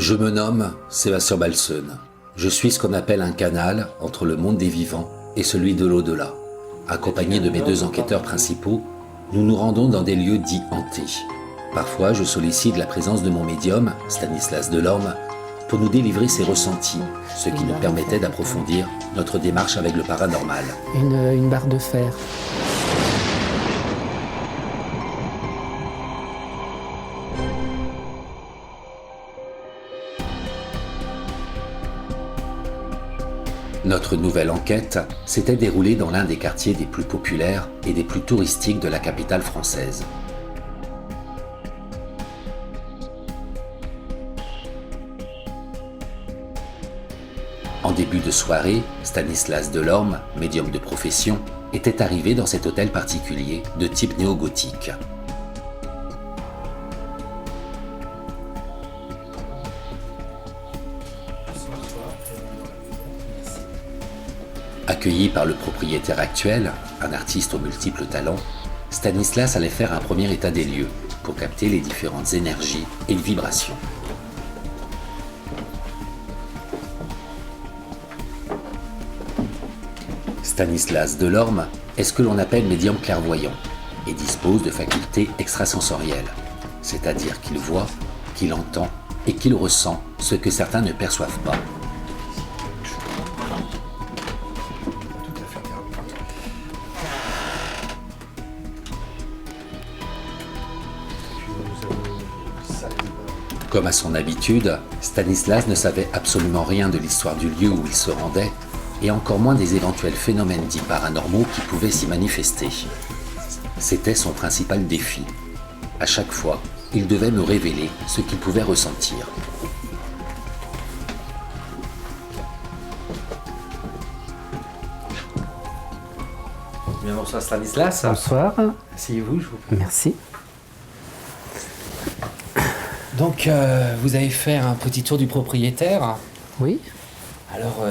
Je me nomme Sébastien Balsen. Je suis ce qu'on appelle un canal entre le monde des vivants et celui de l'au-delà. Accompagné de mes deux enquêteurs principaux, nous nous rendons dans des lieux dits hantés. Parfois, je sollicite la présence de mon médium, Stanislas Delorme, pour nous délivrer ses ressentis, ce qui nous permettait d'approfondir notre démarche avec le paranormal. Une barre de fer. Notre nouvelle enquête s'était déroulée dans l'un des quartiers des plus populaires et des plus touristiques de la capitale française. En début de soirée, Stanislas Delorme, médium de profession, était arrivé dans cet hôtel particulier de type néo-gothique. Accueilli par le propriétaire actuel, un artiste aux multiples talents, Stanislas allait faire un premier état des lieux pour capter les différentes énergies et vibrations. Stanislas Delorme est ce que l'on appelle médium clairvoyant et dispose de facultés extrasensorielles, c'est-à-dire qu'il voit, qu'il entend et qu'il ressent ce que certains ne perçoivent pas. Comme à son habitude, Stanislas ne savait absolument rien de l'histoire du lieu où il se rendait, et encore moins des éventuels phénomènes dits paranormaux qui pouvaient s'y manifester. C'était son principal défi. À chaque fois, il devait me révéler ce qu'il pouvait ressentir. Bien, bonsoir Stanislas. Bonsoir. Asseyez-vous, je vous prie. Merci. Donc, vous avez fait un petit tour du propriétaire. Oui, Alors,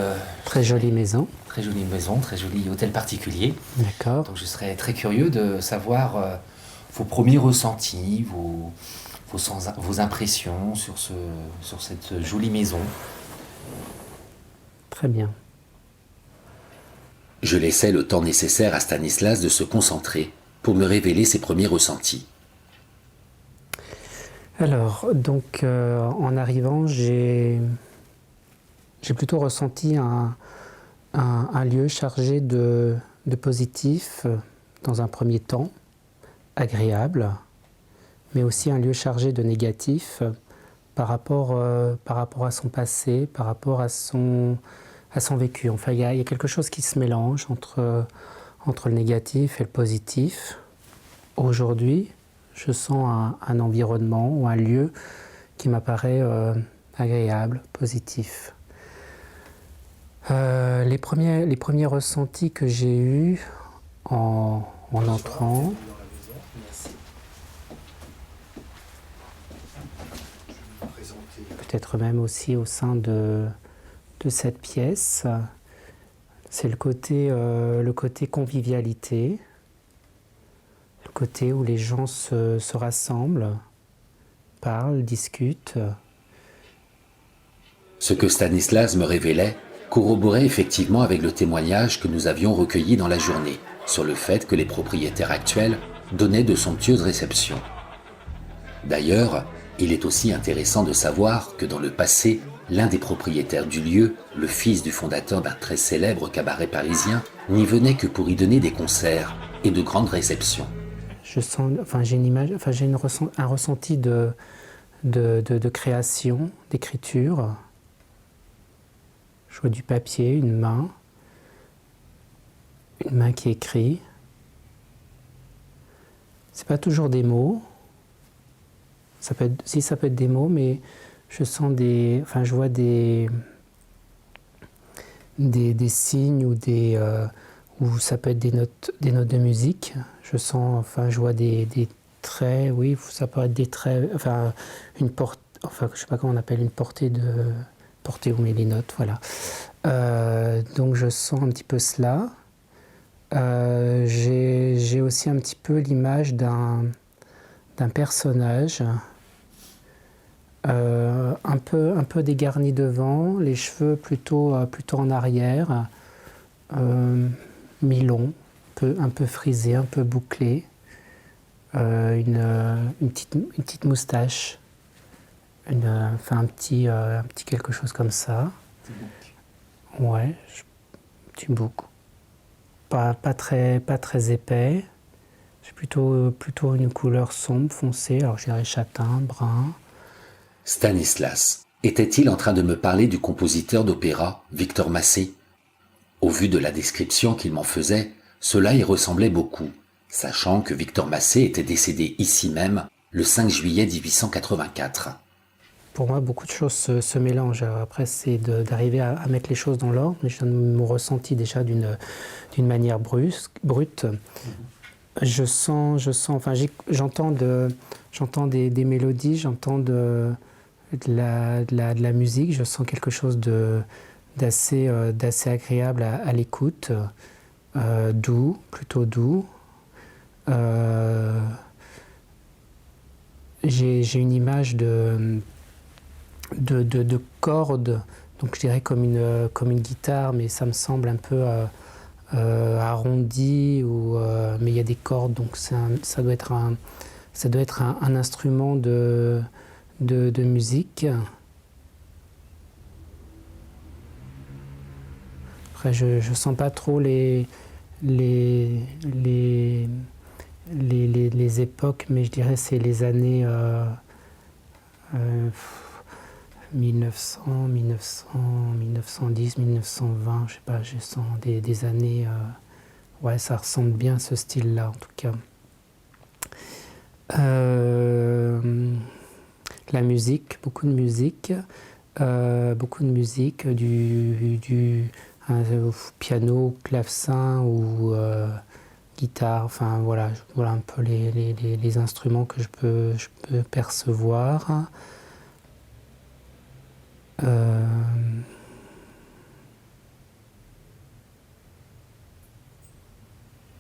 très jolie maison. très jolie maison, très joli hôtel particulier. D'accord. Donc, je serais très curieux de savoir vos premiers ressentis, vos impressions sur cette jolie maison. Très bien. Je laissais le temps nécessaire à Stanislas de se concentrer pour me révéler ses premiers ressentis. Alors, donc, en arrivant, j'ai plutôt ressenti un lieu chargé de positif, dans un premier temps, agréable, mais aussi un lieu chargé de négatif par rapport à son passé, par rapport à son vécu. Enfin, il y a quelque chose qui se mélange entre le négatif et le positif. Aujourd'hui, je sens un environnement ou un lieu qui m'apparaît agréable, positif. Les premiers ressentis que j'ai eus en entrant, peut-être même aussi au sein de cette pièce, c'est le côté convivialité, le côté où les gens se rassemblent, parlent, discutent. Ce que Stanislas me révélait corroborait effectivement avec le témoignage que nous avions recueilli dans la journée sur le fait que les propriétaires actuels donnaient de somptueuses réceptions. D'ailleurs, il est aussi intéressant de savoir que dans le passé, l'un des propriétaires du lieu, le fils du fondateur d'un très célèbre cabaret parisien, n'y venait que pour y donner des concerts et de grandes réceptions. J'ai une image, un ressenti de création, d'écriture. Je vois du papier, une main qui écrit. C'est pas toujours des mots. Ça peut être des mots, mais je vois des signes ou ça peut être des notes de musique. Je vois des traits, oui, ça peut être des traits, une porte, je sais pas comment on appelle, une portée où on met les notes, voilà. Donc je sens un petit peu cela. J'ai aussi un petit peu l'image d'un personnage un peu dégarni devant, les cheveux plutôt en arrière, mi-long, un peu frisé, un peu bouclé, une petite moustache, enfin un petit quelque chose comme ça. Ouais, petit bouc. Pas très épais. C'est plutôt une couleur sombre, foncée, alors je dirais châtain, brun. Stanislas était-il en train de me parler du compositeur d'opéra Victor Massé? Au vu de la description qu'il m'en faisait, cela y ressemblait beaucoup, sachant que Victor Massé était décédé ici même le 5 juillet 1884. Pour moi, beaucoup de choses se mélangent. Après, c'est d'arriver à mettre les choses dans l'ordre. Mais je donne mon ressenti déjà d'une manière brute. Enfin, j'entends des mélodies, j'entends de la musique, je sens quelque chose d'assez agréable à l'écoute, doux, plutôt doux. J'ai une image de cordes, donc je dirais comme une guitare, mais ça me semble un peu arrondi, mais il y a des cordes, donc ça doit être un instrument de musique. Après, je sens pas trop les époques, mais je dirais c'est les années 1900, 1910, 1920, je sais pas, je sens des années... ouais, ça ressemble bien à ce style-là, en tout cas. La musique, beaucoup de musique, du piano, clavecin ou guitare, enfin voilà un peu les instruments que je peux percevoir.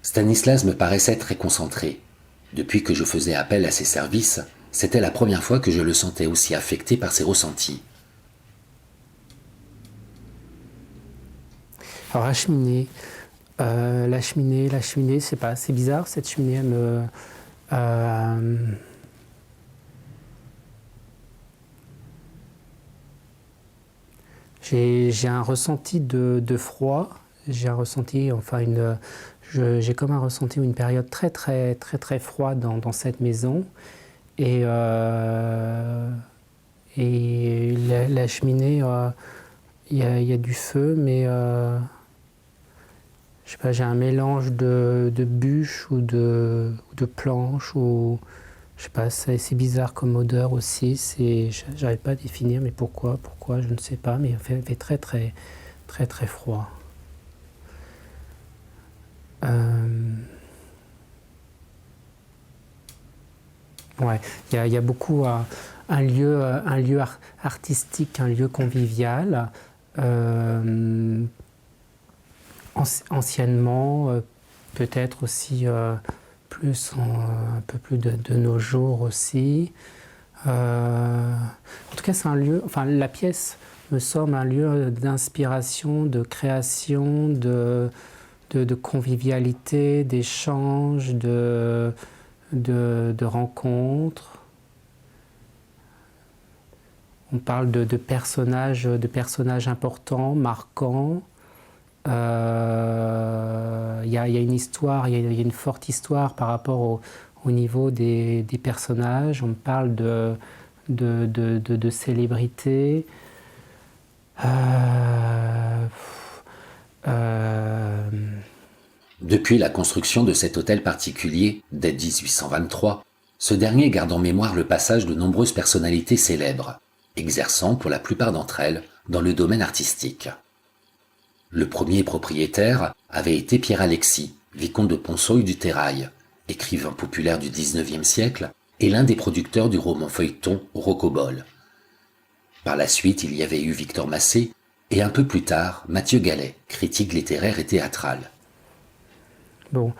Stanislas me paraissait très concentré. Depuis que je faisais appel à ses services, c'était la première fois que je le sentais aussi affecté par ses ressentis. Alors la cheminée, c'est bizarre, cette cheminée, elle me... j'ai un ressenti de froid, j'ai un ressenti, enfin j'ai comme un ressenti ou une période très très très très froide dans cette maison, et la cheminée, il y a du feu, mais je sais pas, j'ai un mélange de bûches ou de planches, ou je sais pas, c'est bizarre comme odeur aussi, j'arrive pas à définir, mais pourquoi, je ne sais pas, mais il fait très très très très froid. Ouais, il y a beaucoup un lieu artistique, un lieu convivial. Anciennement, peut-être aussi un peu plus de nos jours aussi. En tout cas, c'est un lieu, enfin la pièce me semble un lieu d'inspiration, de création, de convivialité, d'échange, de rencontres. On parle de personnages importants, marquants. Il y a une histoire, il y a une forte histoire par rapport au niveau des personnages. On parle de célébrités. Depuis la construction de cet hôtel particulier, dès 1823, ce dernier garde en mémoire le passage de nombreuses personnalités célèbres, exerçant pour la plupart d'entre elles dans le domaine artistique. Le premier propriétaire avait été Pierre-Alexis, vicomte de Ponsauille du Terrail, écrivain populaire du XIXe siècle et l'un des producteurs du roman feuilleton Rocobole. Par la suite, il y avait eu Victor Massé et un peu plus tard, Mathieu Gallet, critique littéraire et théâtral. Bon,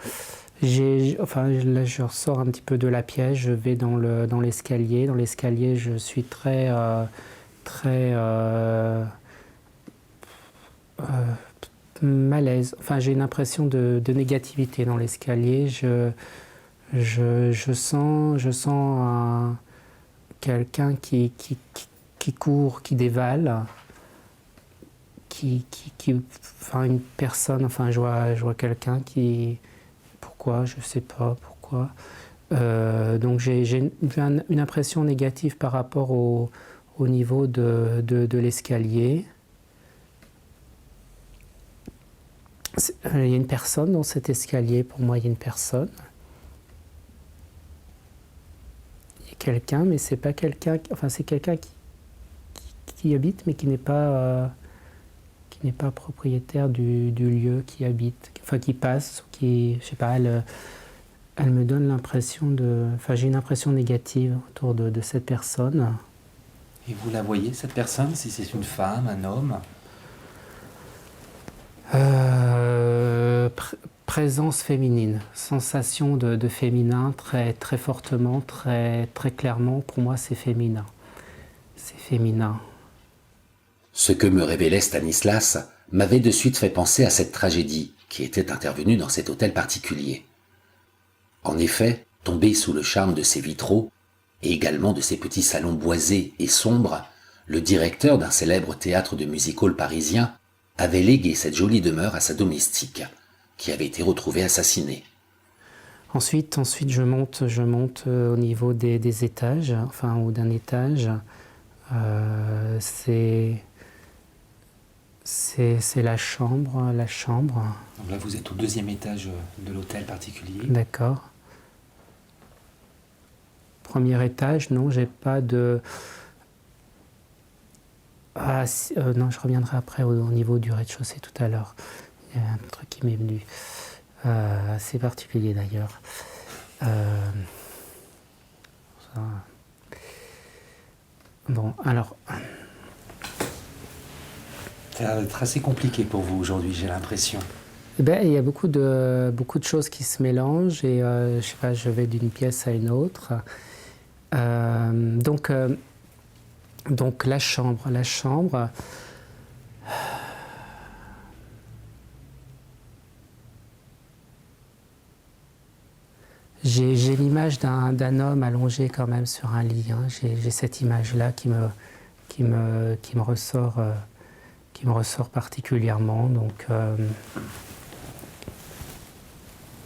Enfin, là, je ressors un petit peu de la pièce, je vais dans l'escalier. Dans l'escalier, je suis très malaise. Enfin, j'ai une impression de négativité dans l'escalier. Je sens quelqu'un qui court, qui dévale, enfin une personne. Enfin, je vois quelqu'un qui. Pourquoi? Je sais pas pourquoi. Donc j'ai une impression négative par rapport au niveau de l'escalier. Il y a une personne dans cet escalier. Pour moi, il y a une personne. Il y a quelqu'un, mais c'est pas quelqu'un. Enfin, c'est quelqu'un qui habite, mais qui n'est pas propriétaire du lieu qui habite. Enfin, qui passe, qui, je sais pas. Elle me donne l'impression de. Enfin, j'ai une impression négative autour de cette personne. Et vous la voyez, cette personne, si c'est une femme, un homme? Présence féminine, sensation de féminin très, très fortement, très, très clairement. Pour moi, c'est féminin. C'est féminin. Ce que me révélait Stanislas m'avait de suite fait penser à cette tragédie qui était intervenue dans cet hôtel particulier. En effet, tombé sous le charme de ses vitraux, et également de ses petits salons boisés et sombres, le directeur d'un célèbre théâtre de music-hall parisien avait légué cette jolie demeure à sa domestique, qui avait été retrouvée assassinée. Ensuite, je monte au niveau des étages, enfin, ou d'un étage. C'est la chambre. Donc là, vous êtes au 2e étage de l'hôtel particulier. D'accord. Premier étage, non, j'ai pas de... non, je reviendrai après au niveau du rez-de-chaussée tout à l'heure. Il y a un truc qui m'est venu. C'est particulier d'ailleurs. Bon, alors... Ça va être assez compliqué pour vous aujourd'hui, j'ai l'impression. Eh ben, il y a beaucoup de choses qui se mélangent et je sais pas, je vais d'une pièce à une autre. Donc la chambre. J'ai l'image d'un homme allongé quand même sur un lit. Hein. J'ai cette image-là qui me ressort particulièrement. Donc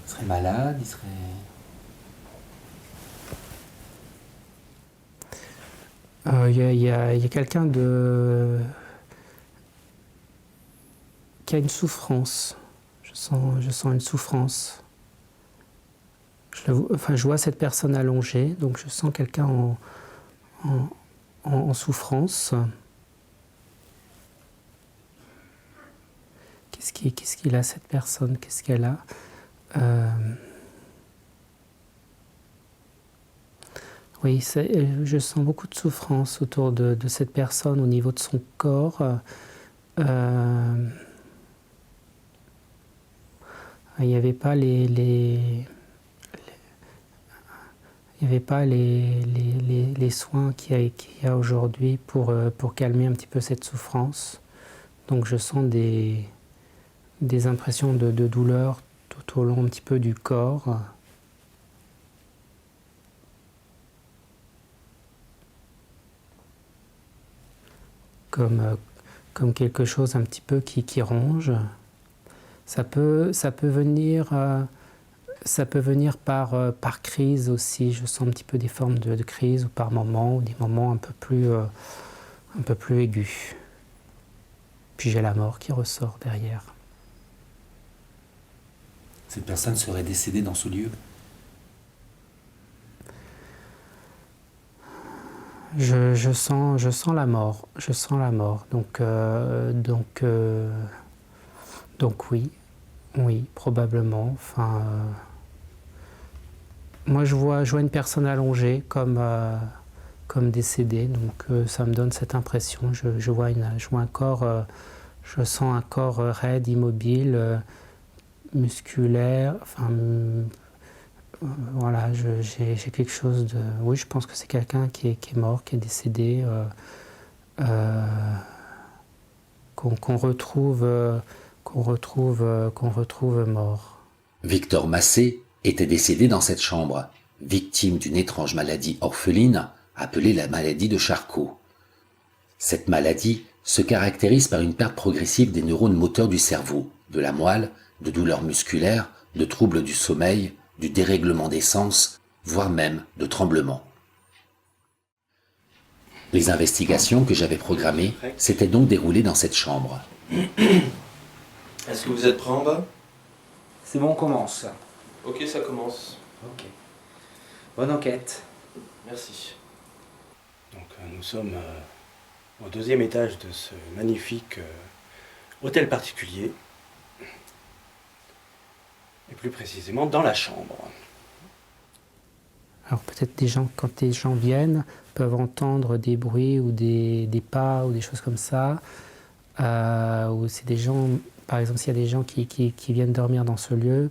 Il serait malade, il serait... Il y a quelqu'un qui a une souffrance. Je sens une souffrance. Je vois cette personne allongée, donc je sens quelqu'un en souffrance. Qu'est-ce qu'il a, cette personne? Qu'est-ce qu'elle a? Oui, je sens beaucoup de souffrance autour de cette personne au niveau de son corps. Il n'y avait pas les soins qu'il y a aujourd'hui pour calmer un petit peu cette souffrance. Donc je sens des impressions de douleur tout au long un petit peu du corps. Comme quelque chose un petit peu qui ronge. Ça peut venir par crise aussi. Je sens un petit peu des formes de crise ou par moments, ou des moments un peu plus aigus. Puis j'ai la mort qui ressort derrière. Cette personne serait décédée dans ce lieu? Je sens la mort. Donc oui, probablement. Enfin, moi je vois une personne allongée comme décédée, donc ça me donne cette impression. Je vois un corps, je sens un corps raide, immobile, musculaire, enfin voilà, j'ai quelque chose de... Oui, je pense que c'est quelqu'un qui est mort, qui est décédé, qu'on retrouve mort. Victor Massé était décédé dans cette chambre, victime d'une étrange maladie orpheline appelée la maladie de Charcot. Cette maladie se caractérise par une perte progressive des neurones moteurs du cerveau, de la moelle, de douleurs musculaires, de troubles du sommeil, du dérèglement des sens, voire même de tremblements. Les investigations que j'avais programmées s'étaient donc déroulées dans cette chambre. Est-ce que vous êtes prêts en bas? C'est bon, on commence. Ok, ça commence. Ok. Bonne enquête. Merci. Donc nous sommes au 2e étage de ce magnifique hôtel particulier, et plus précisément dans la chambre. Alors peut-être quand des gens viennent, peuvent entendre des bruits ou des pas ou des choses comme ça. Ou c'est des gens, par exemple, s'il y a des gens qui viennent dormir dans ce lieu,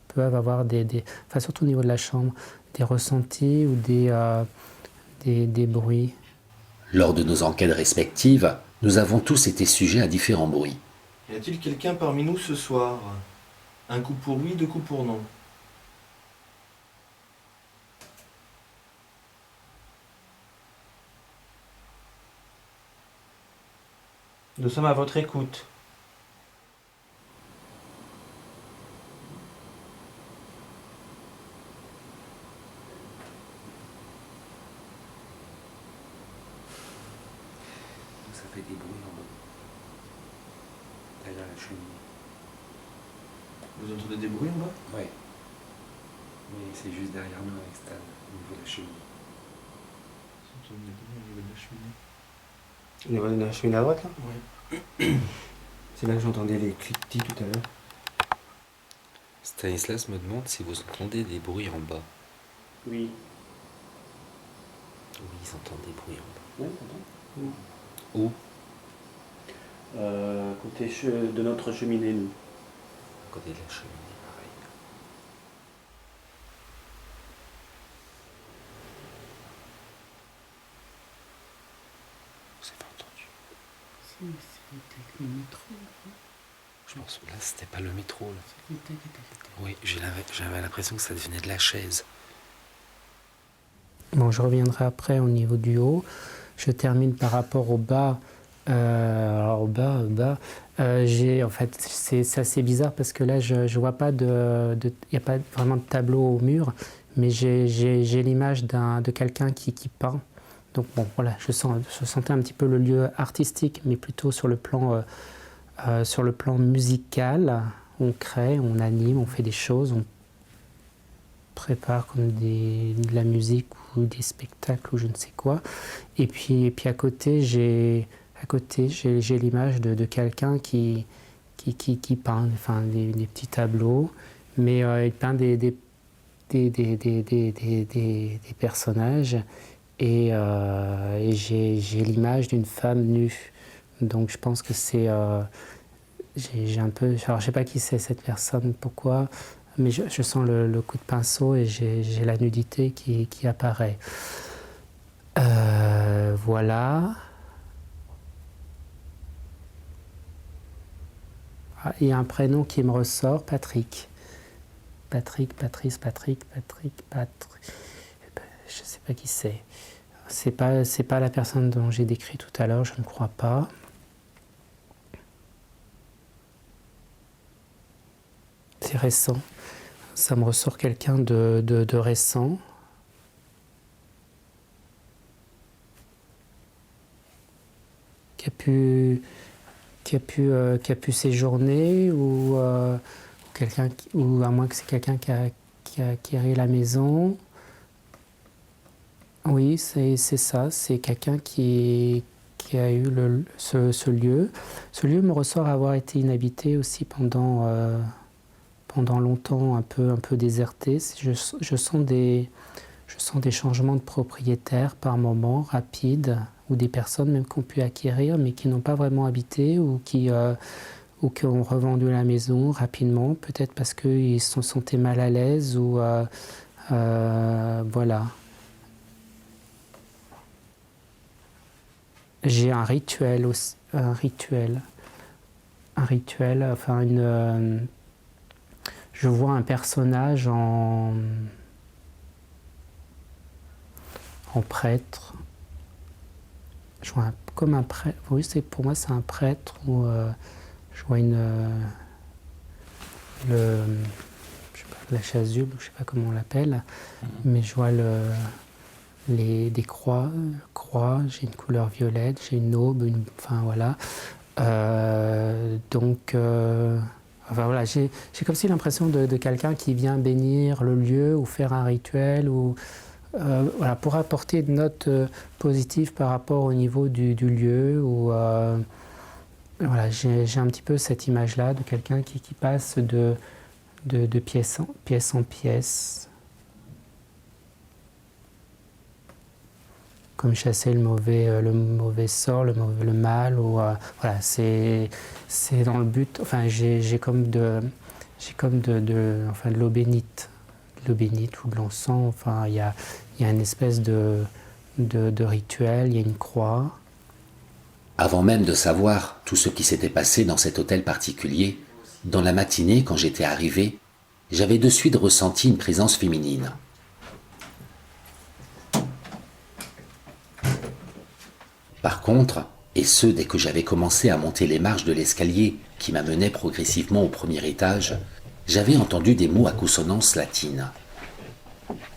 peuvent avoir enfin surtout au niveau de la chambre, des ressentis ou des bruits. Lors de nos enquêtes respectives, nous avons tous été sujets à différents bruits. Y a-t-il quelqu'un parmi nous ce soir? Un coup pour oui, 2 coups pour non. Nous sommes à votre écoute. Ça fait des bruits en haut, derrière la cheminée. Vous entendez des bruits en bas? Oui. Mais c'est juste derrière nous avec Stan, au niveau de la cheminée. Vous entendez des bruits au niveau de la cheminée? Au niveau de la cheminée à droite, là? Oui. C'est là que j'entendais les cliquetis tout à l'heure. Stanislas me demande si vous entendez des bruits en bas. Oui. Oui, ils entendent des bruits en bas. Oui, j'entends. Où? Côté de notre cheminée, nous. À côté de la cheminée, pareil. Vous avez entendu? C'était le métro. Je pense que là, c'était pas le métro. Là. Oui, j'avais l'impression que ça devenait de la chaise. Bon, je reviendrai après au niveau du haut. Je termine par rapport au bas. Alors au bas, en fait, c'est assez bizarre parce que là, je vois pas il n'y a pas vraiment de tableau au mur, mais j'ai l'image de quelqu'un qui peint. Donc bon, voilà, je sentais un petit peu le lieu artistique, mais plutôt sur le plan musical. On crée, on anime, on fait des choses, on prépare comme de la musique ou des spectacles ou je ne sais quoi. Et puis à côté, j'ai l'image de quelqu'un qui peint, enfin des petits tableaux, mais il peint des personnages et j'ai l'image d'une femme nue. Donc je pense que c'est j'ai un peu, alors je sais pas qui c'est cette personne, pourquoi, mais je sens le coup de pinceau et j'ai la nudité qui apparaît. Voilà. Ah, il y a un prénom qui me ressort, Patrick. Patrick. Je sais pas qui c'est. C'est pas la personne dont j'ai décrit tout à l'heure, je ne crois pas. C'est récent. Ça me ressort quelqu'un de récent. Qui a pu séjourner ou quelqu'un ou à moins que c'est quelqu'un qui a acquis la maison. Oui, c'est ça, c'est quelqu'un qui a eu ce lieu. Ce lieu me ressort avoir été inhabité aussi pendant longtemps, un peu déserté. Je sens des changements de propriétaires par moment, rapides, ou des personnes même qui ont pu acquérir mais qui n'ont pas vraiment habité ou qui ont revendu la maison rapidement, peut-être parce qu'ils se sentaient mal à l'aise ou Voilà. J'ai un rituel aussi, enfin je vois un personnage en prêtre. Je vois comme un prêtre. Oui, pour moi c'est un prêtre où je vois je sais pas, la chasuble, je sais pas comment on l'appelle, mais je vois des croix, j'ai une couleur violette, j'ai une aube, enfin voilà. Enfin voilà, j'ai comme si l'impression de quelqu'un qui vient bénir le lieu ou faire un rituel ou voilà, pour apporter une note positive par rapport au niveau du lieu. Ou voilà, j'ai un petit peu cette image-là de quelqu'un qui passe de pièce en pièce, comme chasser le mauvais sort, le mal. Ou voilà, c'est dans le but. Enfin, j'ai comme enfin, de l'eau bénite, ou de l'encens. Enfin, il y a une espèce de rituel, il y a une croix. Avant même de savoir tout ce qui s'était passé dans cet hôtel particulier, dans la matinée, quand j'étais arrivé, j'avais de suite ressenti une présence féminine. Par contre, et ce dès que j'avais commencé à monter les marches de l'escalier qui m'amenait progressivement au premier étage, j'avais entendu des mots à consonance latine.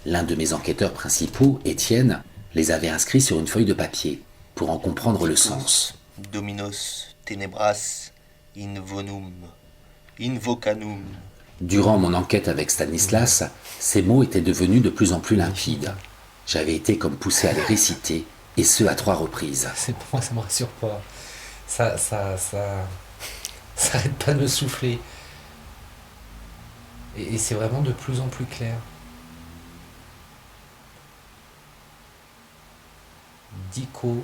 L'un de mes enquêteurs principaux, Étienne, les avait inscrits sur une feuille de papier pour en comprendre le sens. Dominos tenebras invonum, invocanum. Durant mon enquête avec Stanislas, ces mots étaient devenus de plus en plus limpides. J'avais été comme poussé à les réciter, et ce à 3 reprises. Pour moi, ça me rassure pas. Ça arrête pas de me souffler. Et c'est vraiment de plus en plus clair. Dico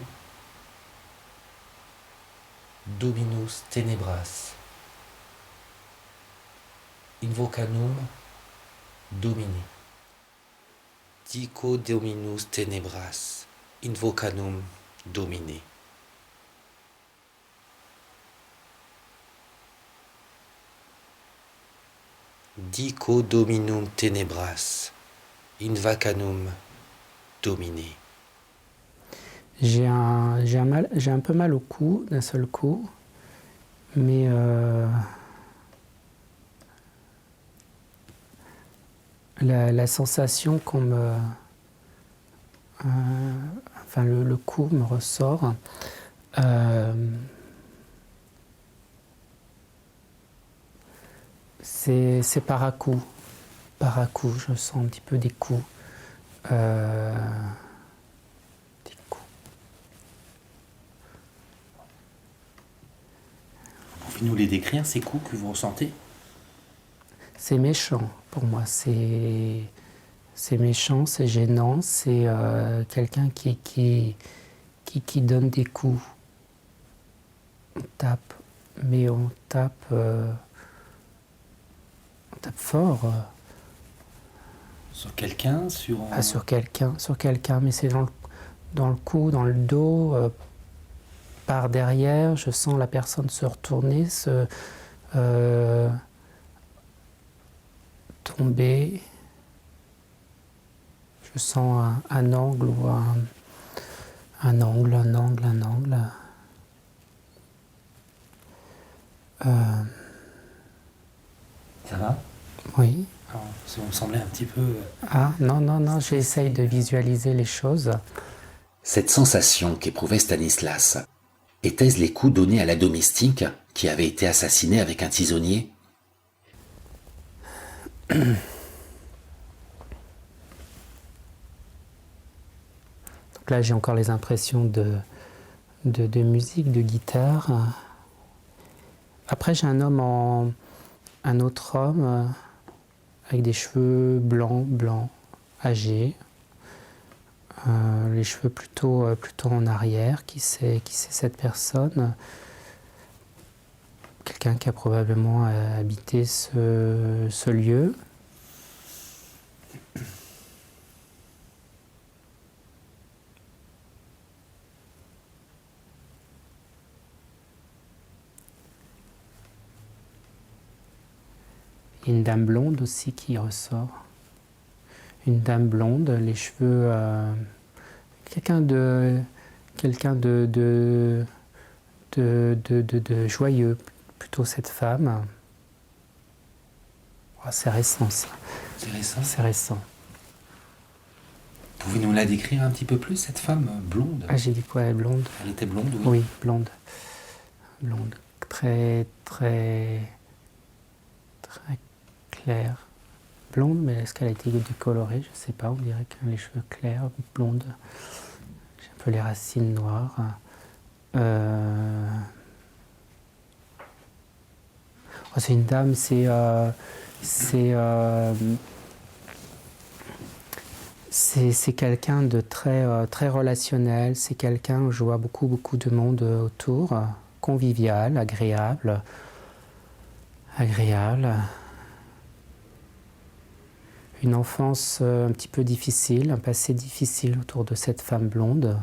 Dominus tenebras invocanum Domini. Dico Dominus tenebras invocanum Domini. Dico Dominum tenebras invocanum Domini. J'ai un peu mal au cou d'un seul coup, mais la sensation qu'on me... enfin le cou me ressort. C'est par à coup. Par à coup, je sens un petit peu des coups. Pouvez-vous nous les décrire, ces coups que vous ressentez? C'est méchant pour moi, c'est méchant, c'est gênant, c'est quelqu'un qui donne des coups. On tape, mais on tape fort. Sur quelqu'un, Pas sur quelqu'un, mais c'est dans le cou, dans le dos, par derrière. Je sens la personne se retourner, tomber. Je sens un angle ou un angle. Ça va? Oui. Alors, ça me semblait un petit peu... Ah, non, j'essaye de visualiser les choses. Cette sensation qu'éprouvait Stanislas, étaient-ce les coups donnés à la domestique qui avait été assassinée avec un tisonnier? Donc là, j'ai encore les impressions de musique, de guitare. Après, j'ai un autre homme avec des cheveux blancs, âgés. Les cheveux plutôt en arrière. Qui c'est cette personne? Quelqu'un qui a probablement habité ce lieu. Il y a une dame blonde aussi qui ressort. Une dame blonde, les cheveux... quelqu'un de joyeux, plutôt cette femme. Oh, c'est récent ça. C'est récent. C'est récent. Pouvez nous la décrire un petit peu plus, cette femme blonde? Ah, j'ai dit quoi, elle est blonde? Elle était blonde, oui. Oui, blonde. Blonde. Très claire. Blonde, mais est-ce qu'elle a été décolorée? Je ne sais pas, on dirait qu'elle a les cheveux clairs, blonde. J'ai un peu les racines noires. Oh, c'est une dame, c'est quelqu'un de très relationnel, c'est quelqu'un où je vois beaucoup de monde autour, convivial, agréable. Une enfance un petit peu difficile, un passé difficile autour de cette femme blonde.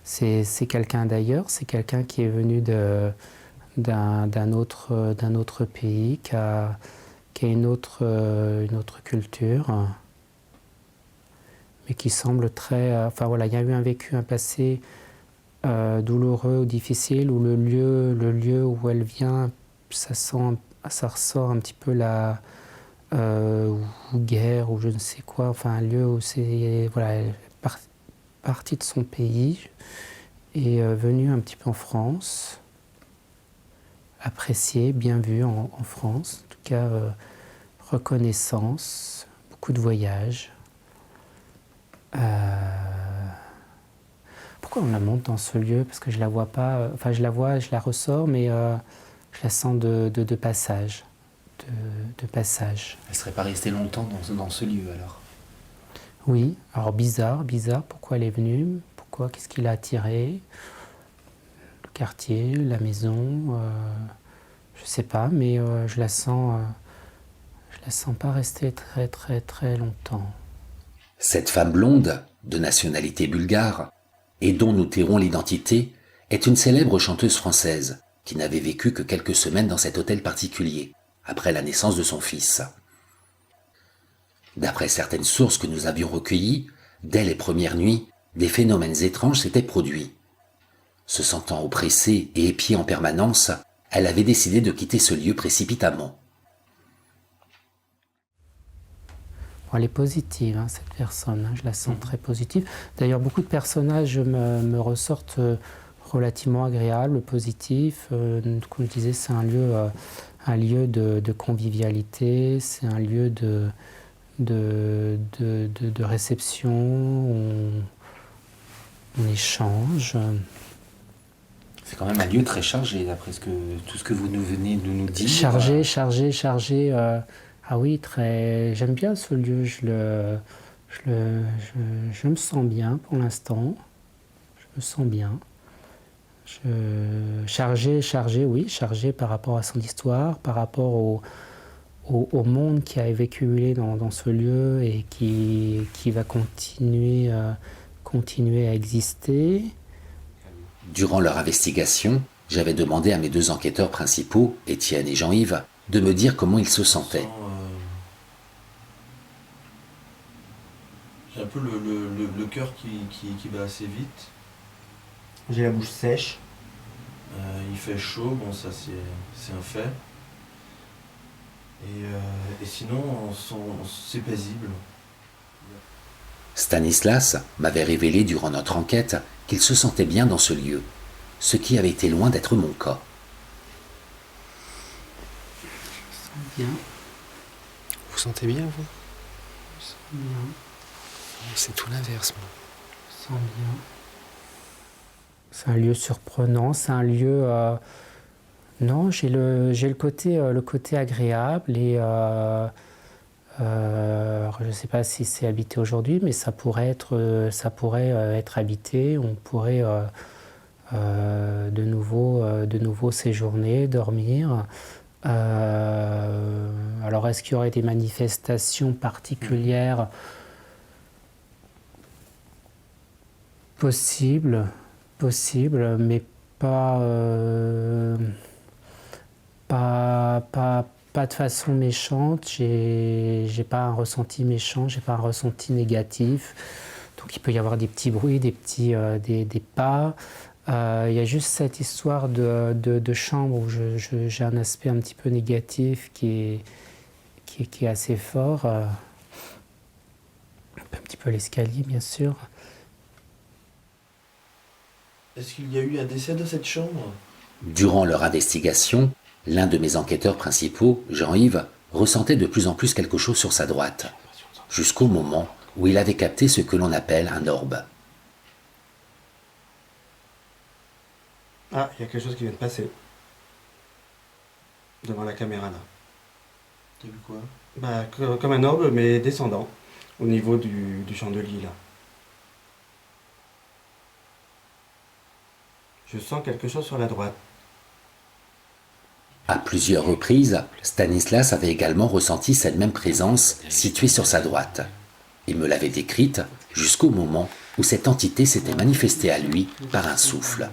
C'est quelqu'un d'ailleurs, c'est quelqu'un qui est venu d'un autre pays, qui a une autre culture, mais qui semble très... enfin voilà, il y a eu un vécu, un passé douloureux ou difficile, où le lieu où elle vient, ça ressort un petit peu la... ou guerre, ou je ne sais quoi, enfin un lieu où c'est... Voilà, elle est partie de son pays et venue un petit peu en France, appréciée, bien vue en France, en tout cas reconnaissance, beaucoup de voyages. Pourquoi on la monte dans ce lieu? Parce que je la vois pas, enfin je la vois, je la ressors, mais je la sens de passage. De passage. Elle serait pas restée longtemps dans ce lieu alors? Oui, alors bizarre, pourquoi elle est venue? Pourquoi? Qu'est-ce qui l'a attirée? Le quartier, la maison, je sais pas, mais je la sens pas rester très longtemps. Cette femme blonde, de nationalité bulgare, et dont nous tairons l'identité, est une célèbre chanteuse française qui n'avait vécu que quelques semaines dans cet hôtel particulier, après la naissance de son fils. D'après certaines sources que nous avions recueillies, dès les premières nuits, des phénomènes étranges s'étaient produits. Se sentant oppressée et épiée en permanence, elle avait décidé de quitter ce lieu précipitamment. Bon, elle est positive, hein, cette personne, hein, je la sens très positive. D'ailleurs, beaucoup de personnages me ressortent relativement agréables, positifs. Comme je disais, c'est un lieu de convivialité, c'est un lieu de réception, on échange. C'est quand même un lieu très chargé, d'après tout ce que vous venez de nous dire. Chargé. Ah oui, j'aime bien ce lieu, je me sens bien pour l'instant. Je me sens bien. Chargé par rapport à son histoire, par rapport au monde qui a vécu dans ce lieu et qui va continuer à exister. Durant leur investigation, j'avais demandé à mes deux enquêteurs principaux, Étienne et Jean-Yves, de me dire comment ils se sentaient. J'ai un peu le cœur qui bat assez vite. J'ai la bouche sèche. Il fait chaud, bon ça c'est un fait. Et sinon, c'est paisible. Stanislas m'avait révélé durant notre enquête qu'il se sentait bien dans ce lieu, ce qui avait été loin d'être mon cas. Bien. Vous sentez bien, vous? Je sens bien. C'est tout l'inverse, moi. Je sens bien. C'est un lieu surprenant, c'est un lieu... Non, j'ai le côté agréable et... je ne sais pas si c'est habité aujourd'hui, mais ça pourrait être habité. On pourrait de nouveau séjourner, dormir. Alors, est-ce qu'il y aurait des manifestations particulières? Possible, mais pas Pas de façon méchante, j'ai pas un ressenti méchant, j'ai pas un ressenti négatif. Donc il peut y avoir des petits bruits, des pas. Il y a juste cette histoire de chambre où j'ai un aspect un petit peu négatif qui est assez fort. Un petit peu l'escalier, bien sûr. Est-ce qu'il y a eu un décès dans cette chambre? Durant leur investigation, l'un de mes enquêteurs principaux, Jean-Yves, ressentait de plus en plus quelque chose sur sa droite, jusqu'au moment où il avait capté ce que l'on appelle un orbe. Ah, il y a quelque chose qui vient de passer. Devant la caméra là. T'as vu quoi? Bah, comme un orbe, mais descendant, au niveau du chandelier là. Je sens quelque chose sur la droite. À plusieurs reprises, Stanislas avait également ressenti cette même présence située sur sa droite. Il me l'avait décrite jusqu'au moment où cette entité s'était manifestée à lui par un souffle.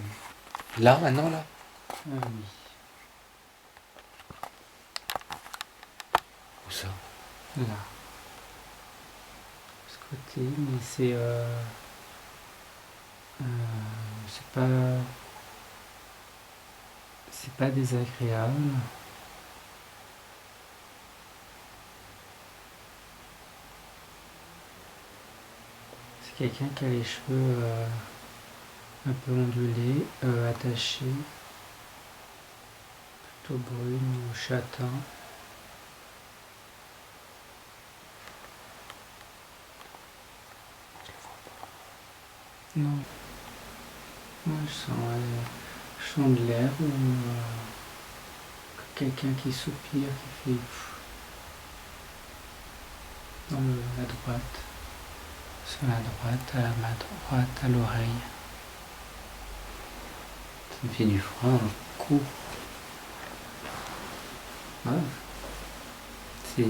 Là, maintenant, là? Où ça? Là. Ce côté, mais c'est pas désagréable. C'est quelqu'un qui a les cheveux un peu ondulés, attachés, plutôt brunes ou châtain. Non. Moi, je sens de l'air ou quelqu'un qui soupire, qui fait dans la droite, sur la droite, à ma droite, à l'oreille. Ça me fait du froid dans le cou. Ouais. C'est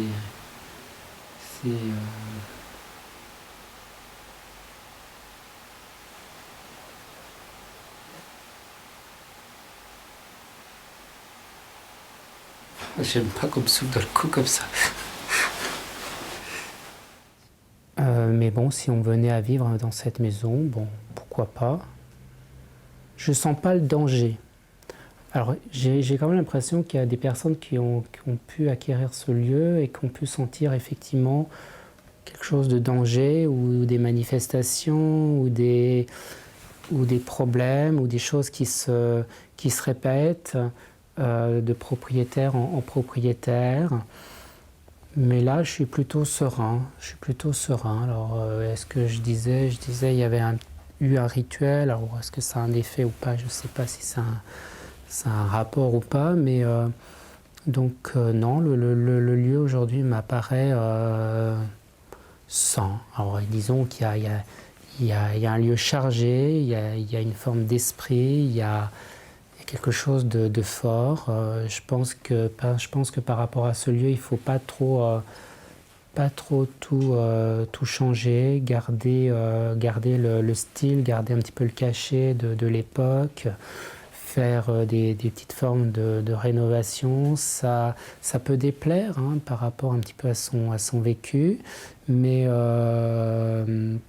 j'aime pas qu'on me souffle dans le cou comme ça. Mais bon, si on venait à vivre dans cette maison, bon, pourquoi pas. Je sens pas le danger. Alors, j'ai quand même l'impression qu'il y a des personnes qui ont pu acquérir ce lieu et qui ont pu sentir effectivement quelque chose de danger ou des manifestations ou des problèmes ou des choses qui se répètent de propriétaire en propriétaire. Mais là, je suis plutôt serein. Alors, est-ce que je disais, il y avait eu un rituel. Alors, est-ce que ça a un effet ou pas? Je ne sais pas si ça a un rapport ou pas. Mais donc, non, le lieu aujourd'hui m'apparaît sain. Alors, disons qu'il y a un lieu chargé, il y a une forme d'esprit, il y a quelque chose de fort. Je pense que par rapport à ce lieu, il ne faut pas trop tout changer, garder le style, garder un petit peu le cachet de l'époque, faire des petites formes de rénovation. Ça peut déplaire par rapport un petit peu à son vécu, mais il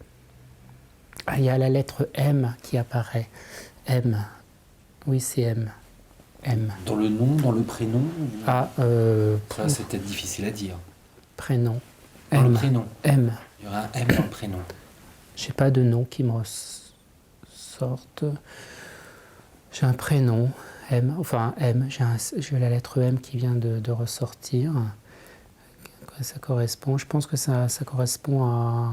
y a la lettre M qui apparaît. M. Oui, c'est M. M. Dans le nom, dans le prénom? Ah, Ça, c'est peut-être difficile à dire. prénom. Dans M. le prénom. M. Il y aura un M dans le prénom. J'ai pas de nom qui me ressorte. J'ai un prénom, M. Enfin, M. J'ai la lettre M qui vient de ressortir. Ça correspond. Je pense que ça correspond à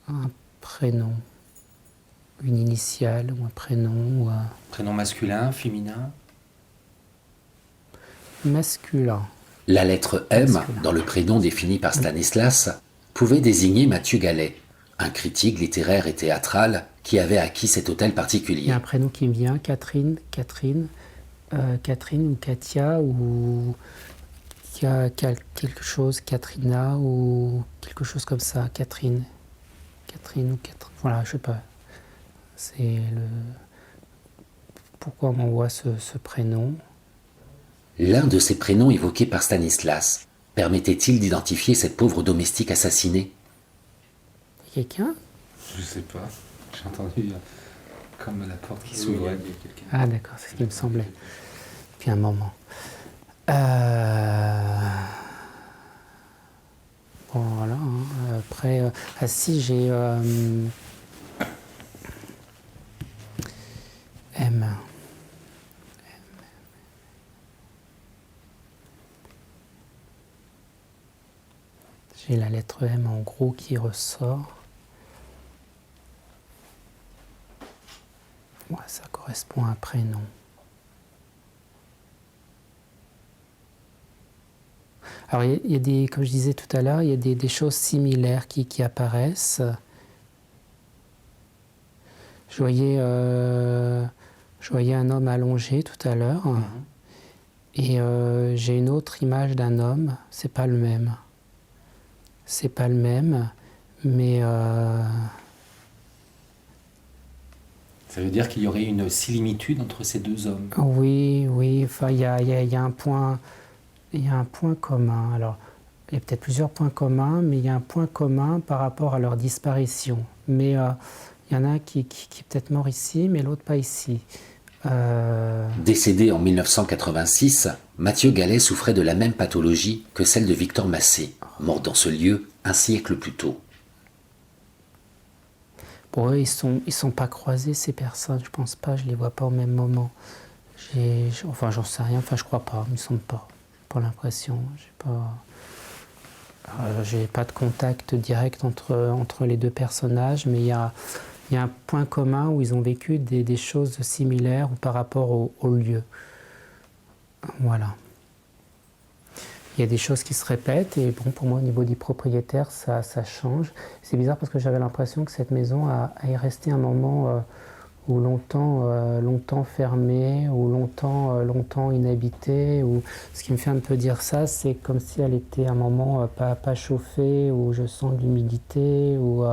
un prénom. Une initiale ou un prénom. Prénom masculin, féminin? Masculin. La lettre M, dans le prénom défini par Stanislas, pouvait désigner Mathieu Gallet, un critique littéraire et théâtral qui avait acquis cet hôtel particulier. Il y a un prénom qui me vient, Catherine ou Katia ou quelque chose, Katrina ou quelque chose comme ça, Catherine ou Catherine. Voilà, je sais pas. C'est pourquoi on m'envoie ce prénom. L'un de ces prénoms évoqués par Stanislas permettait-il d'identifier cette pauvre domestique assassinée? Quelqu'un? Je sais pas. J'ai entendu comme la porte qui s'ouvrait. Ah d'accord, c'est ce qui me semblait. Depuis un moment. Bon voilà. Après, ah si j'ai M. J'ai la lettre M en gros qui ressort. Ouais, ça correspond à un prénom. Alors il y a des, comme je disais tout à l'heure, il y a des choses similaires qui apparaissent. Je voyais un homme allongé tout à l'heure. Et j'ai une autre image d'un homme, c'est pas le même. C'est pas le même, mais Ça veut dire qu'il y aurait une similitude entre ces deux hommes. oui, enfin il y a un point commun. Alors il y a peut-être plusieurs points communs, mais il y a un point commun par rapport à leur disparition. Mais il y en a un qui est peut-être mort ici, mais l'autre pas ici. Décédé en 1986, Mathieu Gallet souffrait de la même pathologie que celle de Victor Massé, mort dans ce lieu un siècle plus tôt. Bon, eux, ils sont pas croisés ces personnes, je pense pas, je les vois pas au même moment. Enfin, j'en sais rien, enfin, je crois pas, ils me semblent pas. Pas l'impression, j'ai pas de contact direct entre les deux personnages, mais il y a un point commun où ils ont vécu des choses similaires ou par rapport au lieu. Voilà. Il y a des choses qui se répètent et bon, pour moi, au niveau du propriétaire, ça change. C'est bizarre parce que j'avais l'impression que cette maison a resté un moment ou longtemps fermée, ou longtemps inhabitée. Ou ce qui me fait un peu dire ça, c'est comme si elle était un moment pas chauffée, où je sens de l'humidité, où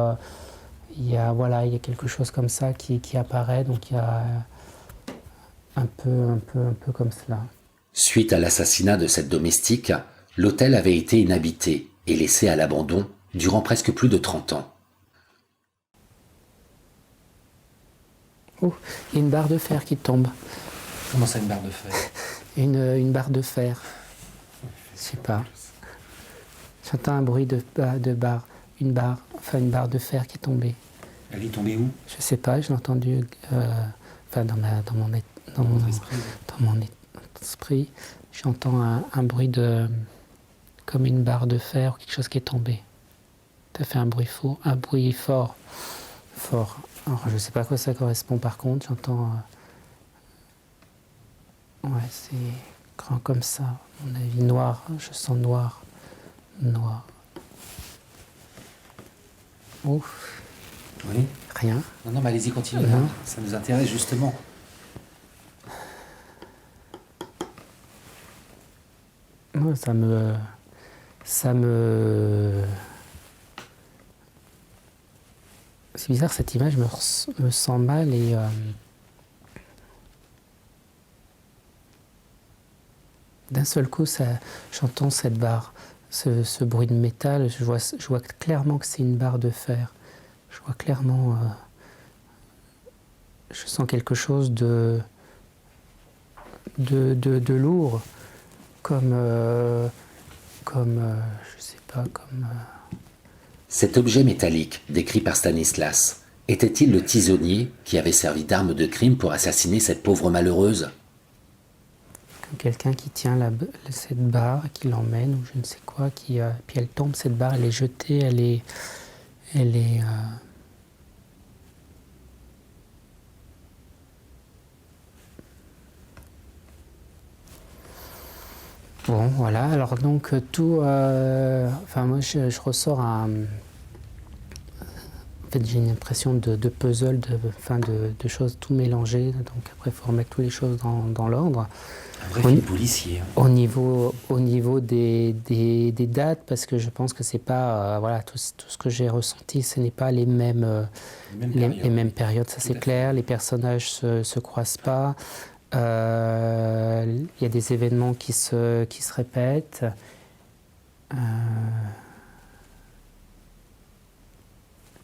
il y a quelque chose comme ça qui apparaît. Donc il y a un peu comme cela. Suite à l'assassinat de cette domestique, l'hôtel avait été inhabité et laissé à l'abandon durant presque plus de 30 ans. Oh, il y a une barre de fer qui tombe. Comment ça, une barre de fer? Une barre de fer. Je sais pas. J'entends un bruit de barre. Une barre de fer qui est tombée. Elle est tombée où? Je sais pas, je l'ai entendu dans mon esprit. J'entends un bruit comme une barre de fer ou quelque chose qui est tombé. Ça fait un bruit fort. Alors, je ne sais pas à quoi ça correspond par contre, j'entends... ouais, c'est grand comme ça, à mon avis, noir, je sens noir. Ouf. Oui. Rien. Non, mais allez-y, continuez. Non. Ça nous intéresse justement. Ouais, ça me... C'est bizarre, cette image me sent mal et... d'un seul coup, j'entends cette barre, ce bruit de métal, je vois clairement que c'est une barre de fer. Je vois clairement... je sens quelque chose de lourd, comme je sais pas, comme... Cet objet métallique, décrit par Stanislas, était-il le tisonnier qui avait servi d'arme de crime pour assassiner cette pauvre malheureuse? Comme quelqu'un qui tient cette barre, qui l'emmène, ou je ne sais quoi, puis elle tombe, cette barre, elle est jetée, elle est Bon, voilà, alors donc tout... enfin, moi, je ressors un... En fait, j'ai une impression de puzzle, de choses tout mélangées. Donc après, il faut remettre toutes les choses dans l'ordre. Un vrai film policier. Hein. Au niveau des dates, parce que je pense que c'est pas... voilà, tout ce que j'ai ressenti, ce n'est pas les mêmes périodes, ça c'est clair. Les personnages se croisent pas. Il y a des événements qui se répètent.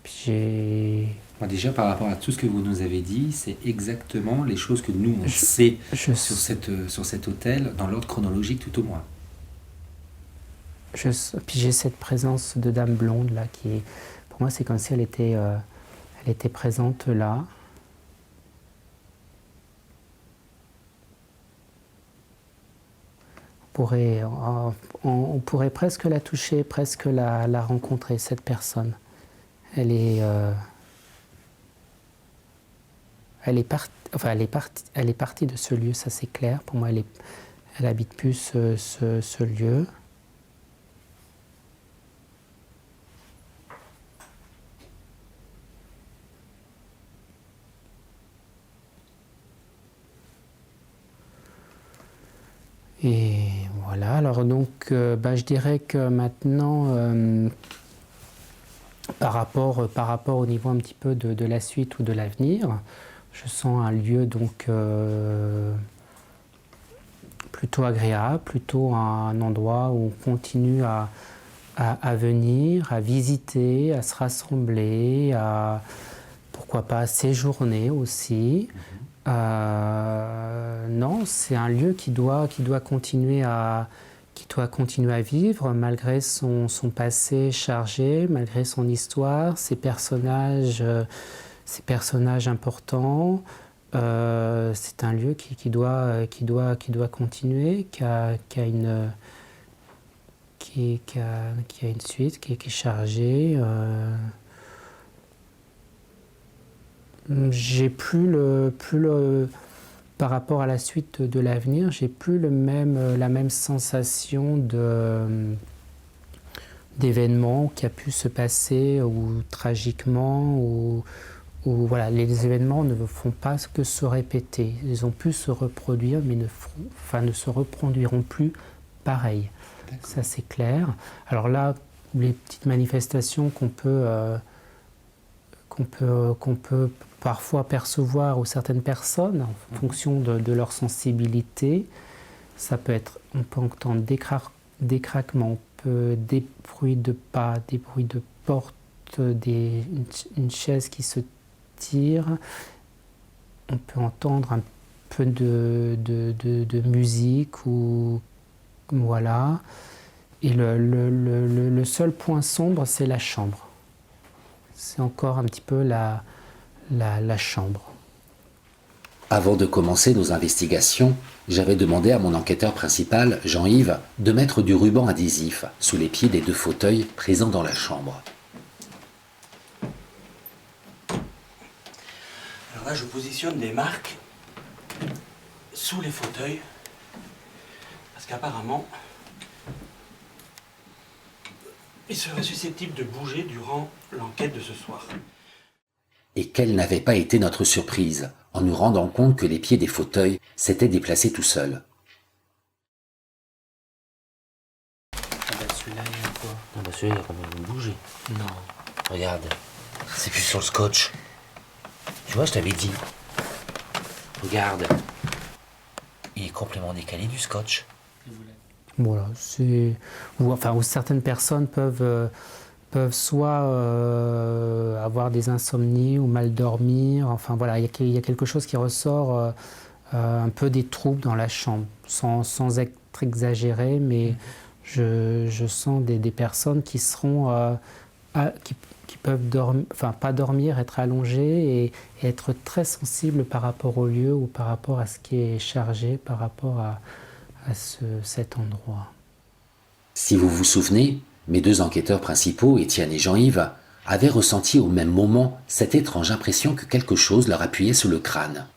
Puis j'ai... Moi, déjà, par rapport à tout ce que vous nous avez dit, c'est exactement les choses que nous, on sait je- sur cet hôtel, dans l'ordre chronologique tout au moins. Puis j'ai cette présence de dame blonde là qui, pour moi, c'est comme si elle était présente là. On pourrait presque la toucher, presque la rencontrer, cette personne. Elle est partie de ce lieu, ça c'est clair. Pour moi, elle habite plus ce lieu. Et voilà, alors donc je dirais que maintenant, par rapport au niveau un petit peu de la suite ou de l'avenir, je sens un lieu donc plutôt agréable, plutôt un endroit où on continue à venir, à visiter, à se rassembler, pourquoi pas séjourner aussi. Non, c'est un lieu qui doit continuer à vivre malgré son passé chargé, malgré son histoire, ses personnages importants. C'est un lieu qui doit continuer, qui a une suite, qui est chargée. J'ai plus par rapport à la suite de l'avenir, j'ai plus la même sensation d'événements qui a pu se passer ou tragiquement ou voilà, les événements ne font pas que se répéter. Ils ont pu se reproduire, mais ne se reproduiront plus pareil. Ça c'est clair. Alors là, les petites manifestations qu'on peut parfois percevoir ou certaines personnes en fonction de leur sensibilité. Ça peut être, on peut entendre des craquements, des bruits de pas, des bruits de porte, une chaise qui se tire. On peut entendre un peu de musique ou voilà. Et le seul point sombre, c'est la chambre. C'est encore un petit peu la chambre. Avant de commencer nos investigations, j'avais demandé à mon enquêteur principal, Jean-Yves, de mettre du ruban adhésif sous les pieds des 2 fauteuils présents dans la chambre. Alors là, je positionne des marques sous les fauteuils, parce qu'apparemment, ils seraient susceptibles de bouger durant l'enquête de ce soir. Et quelle n'avait pas été notre surprise en nous rendant compte que les pieds des fauteuils s'étaient déplacés tout seuls. Celui-là, il y a quoi? Celui-là, il a quand même bougé. Non. Regarde, c'est plus sur le scotch. Tu vois, je t'avais dit. Regarde. Il est complètement décalé du scotch. Voilà, ou certaines personnes peuvent soit avoir des insomnies ou mal dormir. Enfin voilà, il y a quelque chose qui ressort un peu des troubles dans la chambre, sans être exagéré, mais je sens des personnes qui seront qui peuvent dormir, enfin pas dormir, être allongées et être très sensibles par rapport au lieu ou par rapport à ce qui est chargé par rapport à cet endroit. Si vous vous souvenez, mes 2 enquêteurs principaux, Étienne et Jean-Yves, avaient ressenti au même moment cette étrange impression que quelque chose leur appuyait sous le crâne.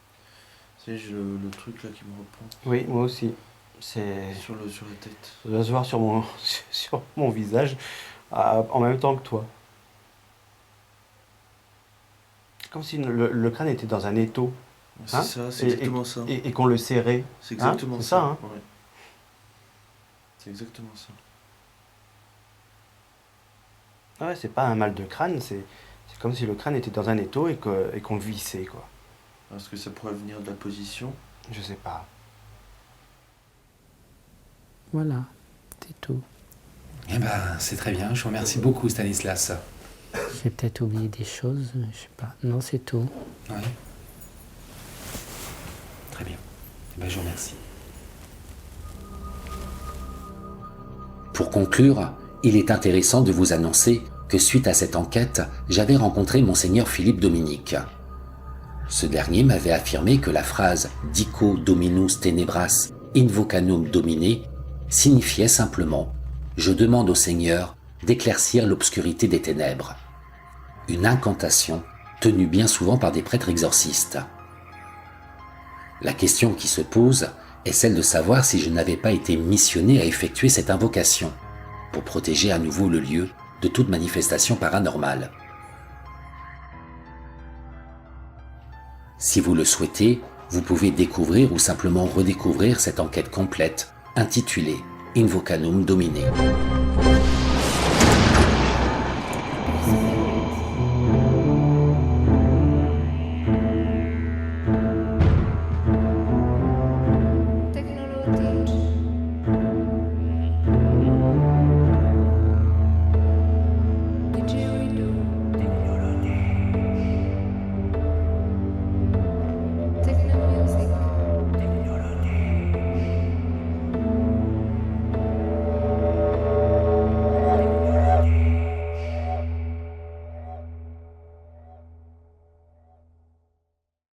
C'est le truc là qui me reprend Oui, moi aussi. C'est... sur la tête. Ça doit se voir sur mon visage en même temps que toi. Comme si le crâne était dans un étau. C'est Hein ça, c'est exactement ça. Et qu'on le serrait. C'est exactement c'est ça. ça, hein. Ouais. C'est exactement ça. Ouais, c'est pas un mal de crâne, c'est comme si le crâne était dans un étau et qu'on le vissait, quoi. Parce que ça pourrait venir de la position. Je sais pas. Voilà, c'est tout. Eh ben, c'est très bien. Je vous remercie beaucoup, Stanislas. J'ai peut-être oublié des choses, je sais pas. Non, c'est tout. Oui. Très bien. Eh ben, je vous remercie. Pour conclure, il est intéressant de vous annoncer que suite à cette enquête, j'avais rencontré Monseigneur Philippe Dominique. Ce dernier m'avait affirmé que la phrase « Dico Dominus Tenebras Invocanum Domine » signifiait simplement « Je demande au Seigneur d'éclaircir l'obscurité des ténèbres ». Une incantation tenue bien souvent par des prêtres exorcistes. La question qui se pose est celle de savoir si je n'avais pas été missionné à effectuer cette invocation pour protéger à nouveau le lieu de toute manifestation paranormale. Si vous le souhaitez, vous pouvez découvrir ou simplement redécouvrir cette enquête complète intitulée Invocanum Domine.